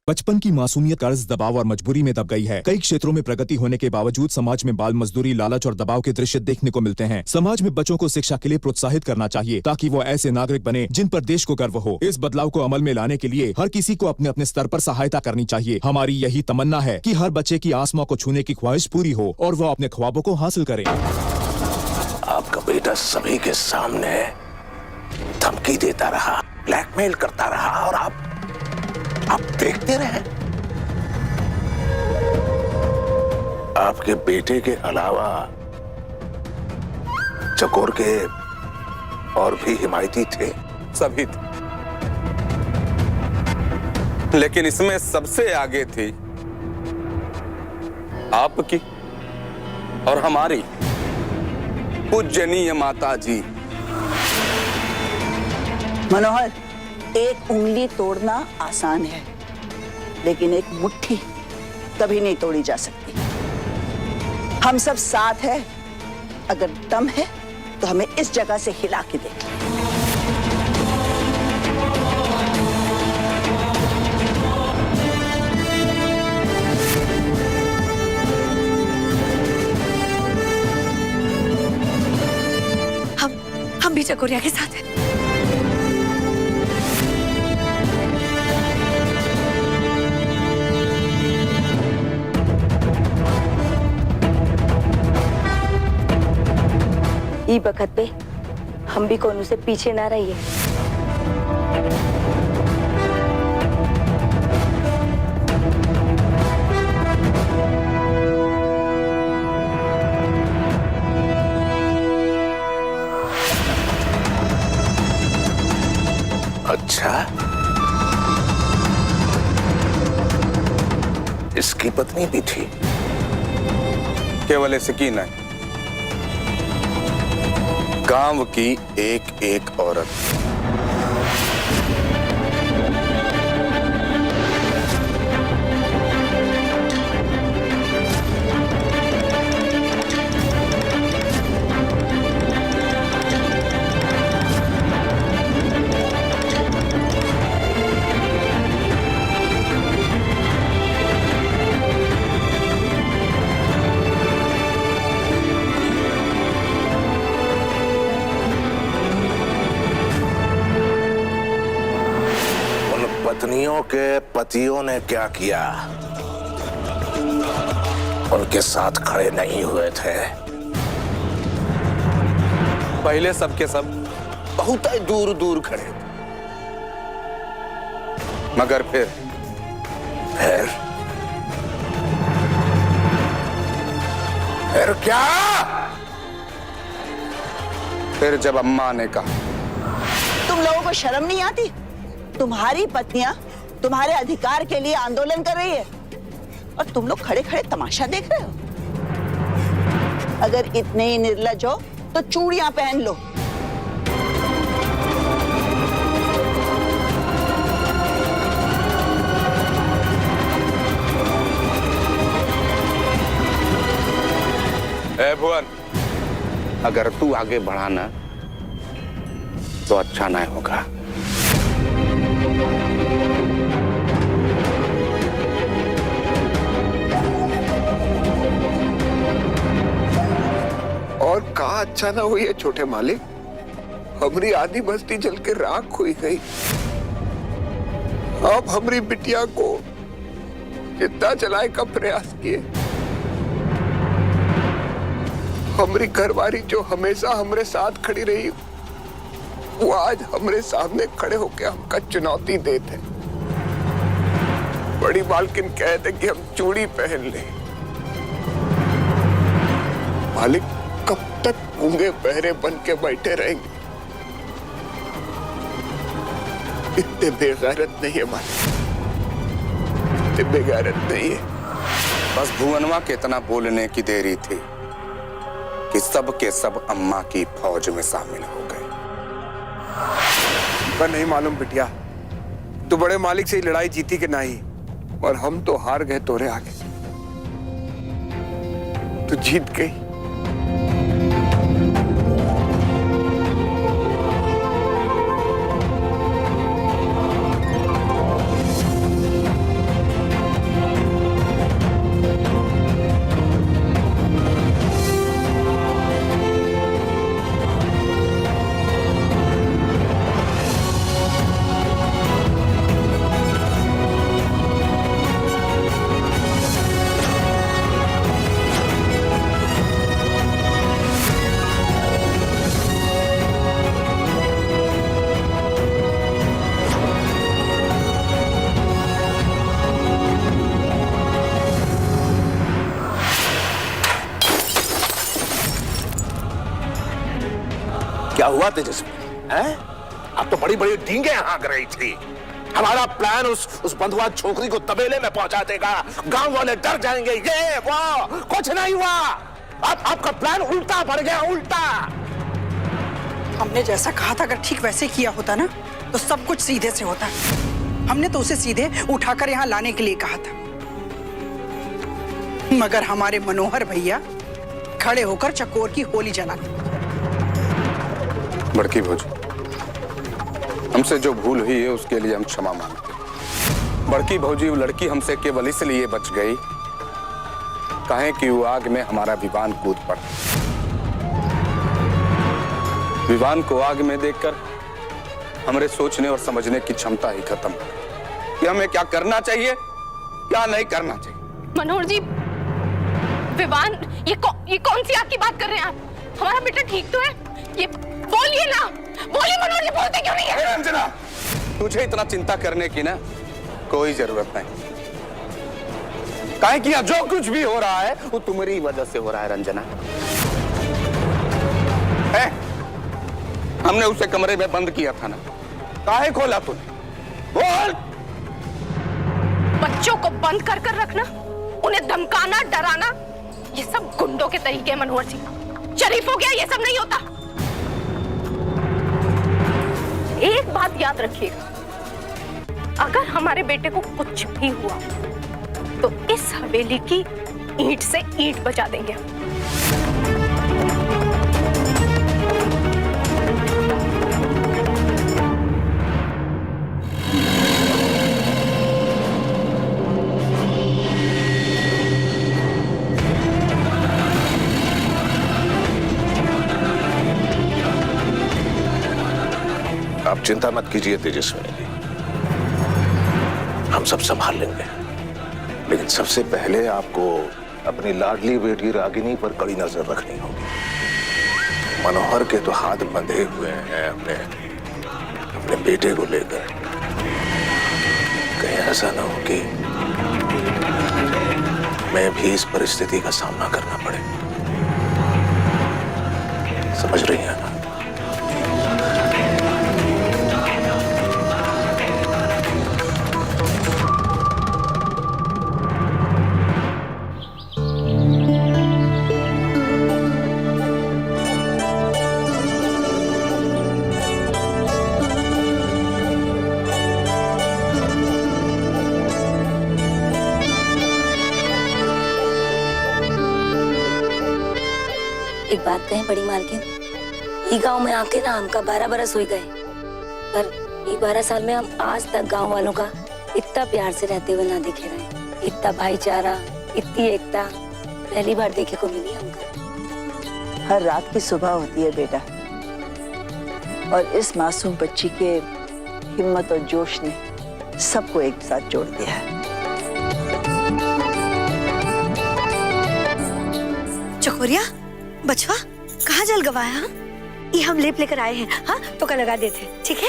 बचपन की मासूमियत कर्ज, दबाव और मजबूरी में दब गई है। कई क्षेत्रों में प्रगति होने के बावजूद समाज में बाल मजदूरी, लालच और दबाव के दृश्य देखने को मिलते हैं। समाज में बच्चों को शिक्षा के लिए प्रोत्साहित करना चाहिए ताकि वो ऐसे नागरिक बने जिन पर देश को गर्व हो। इस बदलाव को अमल में लाने के लिए हर किसी को अपने अपने स्तर पर सहायता करनी चाहिए। हमारी यही तमन्ना है कि हर बच्चे की आसमां को छूने की ख्वाहिश पूरी हो और वो अपने ख्वाबों को हासिल करे। आपका बेटा सभी के सामने धमकी देता रहा, ब्लैकमेल करता रहा और आप देखते रहे। आपके बेटे के अलावा चकोर के और भी हिमायती थे। सभी थे, लेकिन इसमें सबसे आगे थी आपकी और हमारी पूजनीय माता जी। मनोहर, एक उंगली तोड़ना आसान है, लेकिन एक मुट्ठी कभी नहीं तोड़ी जा सकती। हम सब साथ हैं। अगर दम है तो हमें इस जगह से हिला के देख। हम भी चकोरिया के साथ हैं। ई बखत पे हम भी कोनू से पीछे ना रहिए। अच्छा, इसकी पत्नी भी थी? केवल इसकी नहीं, गांव की एक एक औरत। पत्नियों के पतियों ने क्या किया? उनके साथ खड़े नहीं हुए थे। पहले सबके सब बहुत ही दूर दूर खड़े थे, मगर फिर क्या? फिर जब अम्मा ने कहा, तुम लोगों को शर्म नहीं आती? तुम्हारी पत्नियां तुम्हारे अधिकार के लिए आंदोलन कर रही है और तुम लोग खड़े खड़े तमाशा देख रहे हो। अगर इतने ही निर्लज हो तो चूड़ियां पहन लो। ए भुवन, अगर तू आगे बढ़ा ना तो अच्छा नहीं होगा। और कहा अच्छा ना हुई है छोटे मालिक, हमारी आधी बस्ती जल के राख हुई गई। आप हमारी बिटिया को जितना जलाए का प्रयास किए, हमारी घरवारी जो हमेशा हमारे साथ खड़ी रही, वो आज हमारे सामने खड़े होकर हमका चुनौती देते। बड़ी मालकिन कहते कि हम चूड़ी पहन ले। मालिक, कब तक गूंगे बहरे बन के बैठे रहेंगे? इतने बेगैरत नहीं है मालिक, इतने बेगैरत नहीं है। बस भुवनवा के इतना बोलने की देरी थी कि सब के सब अम्मा की फौज में शामिल हो गए। पर नहीं मालूम बिटिया, तू बड़े मालिक से ही लड़ाई जीती कि नहीं, और हम तो हार गए तोरे आगे। तू जीत गई। हुआ तेजस्वी? हैं? अब तो बड़ी बड़ी डींगे हाँक रही थी। हमारा प्लान उस बंधुआ छोकरी को तबेले में पहुंचा देगा, गांव वाले डर जाएंगे, ये वो, कुछ नहीं हुआ। अब आपका प्लान उल्टा पड़ गया, उल्टा। हमने जैसा कहा था अगर ठीक वैसे किया होता ना तो सब कुछ सीधे से होता। हमने तो उसे सीधे उठाकर यहाँ लाने के लिए कहा था, मगर हमारे मनोहर भैया खड़े होकर चकोर की होली जलाने। बड़की भौजी, हमसे जो भूल हुई है उसके लिए हम क्षमा मांगते हैं। बड़की भौजी, वो लड़की हमसे केवल इसलिए बच गई काहे कि वो आग में हमारा विवान कूद पड़ा। विवान को आग में देखकर हमारे सोचने और समझने की क्षमता ही खत्म हो गई कि हमें क्या करना चाहिए, क्या नहीं करना चाहिए। मनोहर जी, विवान, ये कौन सी आग की बात कर रहे हैं आप? हमारा बेटा ठीक तो है? ये बोलिए ना, बोलिए मनोहर जी, बोलते क्यों नहीं है? रंजना, तुझे इतना चिंता करने की ना कोई जरूरत नहीं। काहे कि जो कुछ भी हो रहा है वो तुम्हारी वजह से हो रहा है रंजना। हमने उसे कमरे में बंद किया था ना, काहे खोला तूने? बोल। बच्चों को बंद कर कर रखना, उन्हें धमकाना, डराना, ये सब गुंडों के तरीके हैं मनोहर जी। शरीफ हो गया, ये सब नहीं होता। एक बात याद रखिएगा, अगर हमारे बेटे को कुछ भी हुआ तो इस हवेली की ईंट से ईंट बचा देंगे। आप चिंता मत कीजिए तेजस्विनी जी, हम सब संभाल लेंगे। लेकिन सबसे पहले आपको अपनी लाडली बेटी रागिनी पर कड़ी नजर रखनी होगी। मनोहर के तो हाथ बंधे हुए हैं अपने बेटे को लेकर। कहीं ऐसा ना हो कि मैं भी इस परिस्थिति का सामना करना पड़े। समझ रही हैं ना? एक बात कहें बड़ी मालकिन, ये गांव में आके ना हमका 12 बरस हो गए, पर ये 12 साल में हम आज तक गांव वालों का इतना प्यार से रहते हुए ना देखे रहे। इतना भाईचारा, इतनी एकता पहली बार देखे को मिली हमको। हर रात की सुबह होती है बेटा, और इस मासूम बच्ची के हिम्मत और जोश ने सबको एक साथ जोड़ दिया है। चकोरिया, बचवा, कहाँ जल गवाया? ये हम लेप लेकर आए हैं, हाँ तो का लगा देते, ठीक है?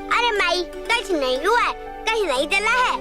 अरे माई, कुछ नहीं हुआ है, कहीं नहीं जला है।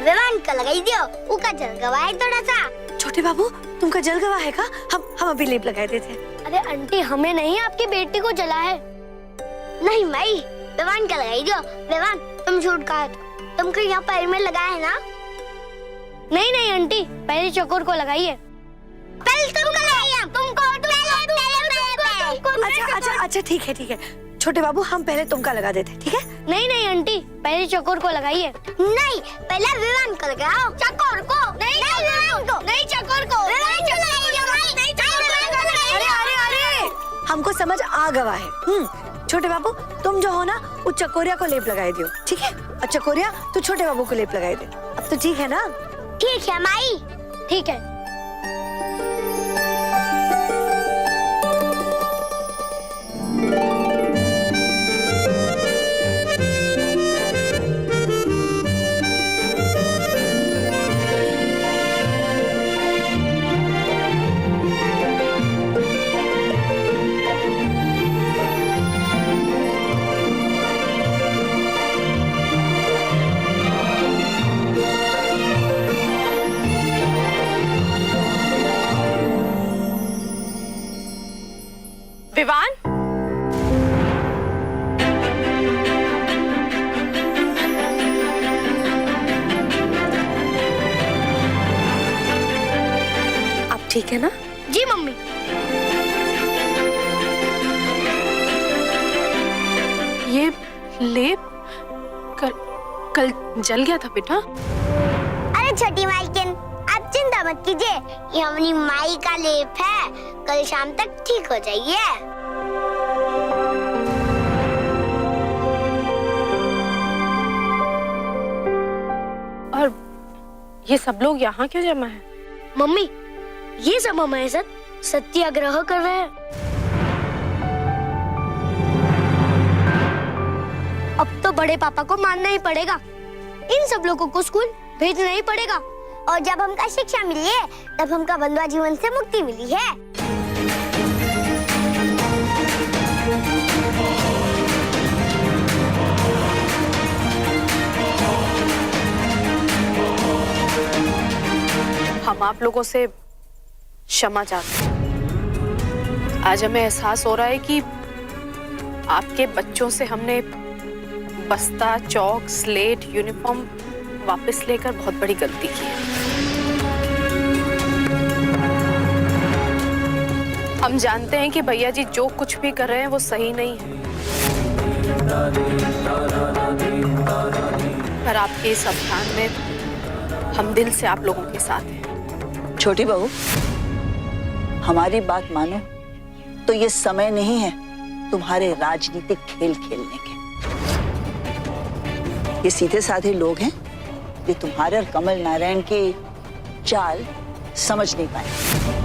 विवान का लगाई दियो, उका जल गवा है थोड़ा सा। छोटे बाबू, तुमका जल गवा है का? हम अभी लेप लगाए देते। अरे आंटी, हमें नहीं, आपकी बेटी को जला है। नहीं माई, विवान का लगाई दियो। विवान, तुम झूठ कहा था, तुमको यहाँ पैर में लगाया है ना? नहीं नहीं आंटी, पहले चकोर को लगाइए। पहले तुमको लगाइए, तुमको अच्छा ठीक है। छोटे बाबू, हम पहले तुमका लगा देते, ठीक है? नहीं नहीं आंटी, पहले चकोर को लगाइए। नहीं, पहले विवान को लगाओ। चकोर को नहीं, विवान को नहीं, चकोर को नहीं, चकोर को। अरे हमको समझ आ गवा है। छोटे बाबू, तुम जो हो ना, वो चकोरिया को लेप लगाए दियो, ठीक है? और चकोरिया तू छोटे बाबू को लेप लगाए दे। अब तो ठीक है ना? ठीक है माई, ठीक है। विवान, आप ठीक है ना? जी मम्मी। ये लेप कल जल गया था बेटा। अरे छोटी मालकिन, आप चिंता मत कीजिए, ये हमारी माई का लेप है, कल शाम तक ठीक हो जाइए। और ये सब लोग यहाँ क्यों जमा है? मम्मी, ये सब हमारे साथ सत्याग्रह कर रहे हैं। अब तो बड़े पापा को मानना ही पड़ेगा, इन सब लोगों को स्कूल भेजना ही पड़ेगा, और जब हमका शिक्षा मिली है तब हमका बंधुआ जीवन से मुक्ति मिली है। हम आप लोगों से क्षमा चाहते हैं। आज हमें एहसास हो रहा है कि आपके बच्चों से हमने बस्ता, चौक, स्लेट, यूनिफॉर्म वापस लेकर बहुत बड़ी गलती की है। हम जानते हैं कि भैया जी जो कुछ भी कर रहे हैं वो सही नहीं है, पर आपके इस अभियान में हम दिल से आप लोगों के साथ हैं। छोटी बहू, हमारी बात मानो तो ये समय नहीं है तुम्हारे राजनीतिक खेल खेलने के। ये सीधे साधे लोग हैं, ये तुम्हारे और कमल नारायण की चाल समझ नहीं पाए।